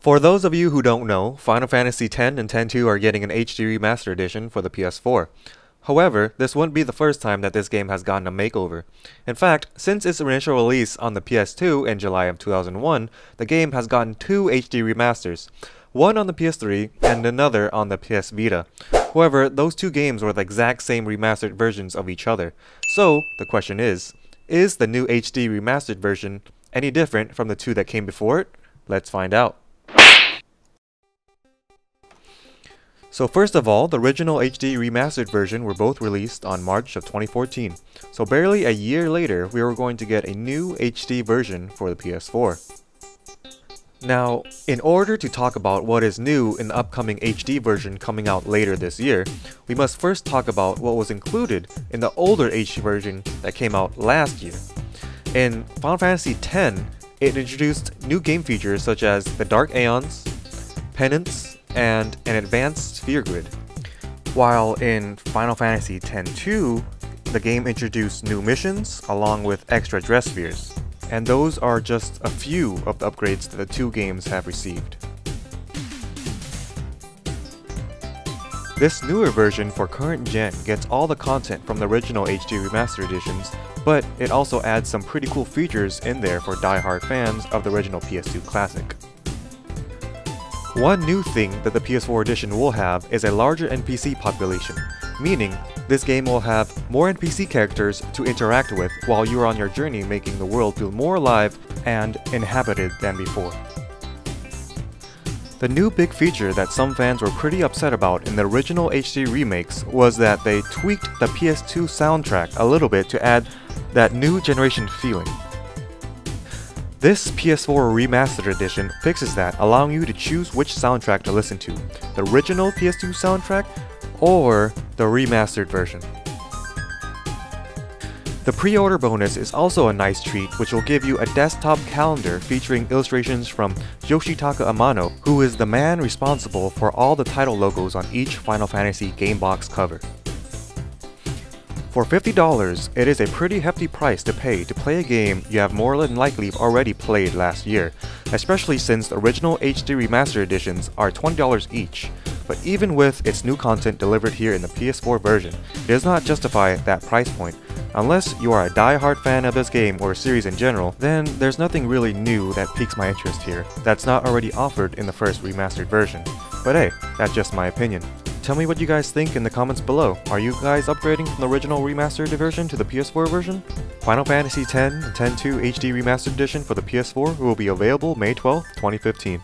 For those of you who don't know, Final Fantasy X and X-2 are getting an HD Remastered edition for the PS4. However, this wouldn't be the first time that this game has gotten a makeover. In fact, since its initial release on the PS2 in July of 2001, the game has gotten two HD remasters, one on the PS3 and another on the PS Vita. However, those two games were the exact same remastered versions of each other. So, the question is the new HD remastered version any different from the two that came before it? Let's find out. So first of all, the original HD remastered version were both released on March of 2014. So barely a year later, we were going to get a new HD version for the PS4. Now, in order to talk about what is new in the upcoming HD version coming out later this year, we must first talk about what was included in the older HD version that came out last year. In Final Fantasy X, it introduced new game features such as the Dark Aeons, Penance, and an advanced sphere grid. While in Final Fantasy X-2, the game introduced new missions along with extra dress spheres. And those are just a few of the upgrades that the two games have received. This newer version for current gen gets all the content from the original HD Remastered editions, but it also adds some pretty cool features in there for die-hard fans of the original PS2 classic. One new thing that the PS4 edition will have is a larger NPC population, meaning this game will have more NPC characters to interact with while you are on your journey, making the world feel more alive and inhabited than before. The new big feature that some fans were pretty upset about in the original HD remakes was that they tweaked the PS2 soundtrack a little bit to add that new generation feeling. This PS4 Remastered edition fixes that, allowing you to choose which soundtrack to listen to, the original PS2 soundtrack or the remastered version. The pre-order bonus is also a nice treat, which will give you a desktop calendar featuring illustrations from Yoshitaka Amano, who is the man responsible for all the title logos on each Final Fantasy game box cover. For $50, it is a pretty hefty price to pay to play a game you have more than likely already played last year, especially since the original HD Remastered editions are $20 each. But even with its new content delivered here in the PS4 version, it does not justify that price point. Unless you are a die-hard fan of this game or series in general, then there's nothing really new that piques my interest here that's not already offered in the first remastered version. But hey, that's just my opinion. Tell me what you guys think in the comments below. Are you guys upgrading from the original remastered version to the PS4 version? Final Fantasy X and X-2 HD Remastered Edition for the PS4 will be available May 12, 2015.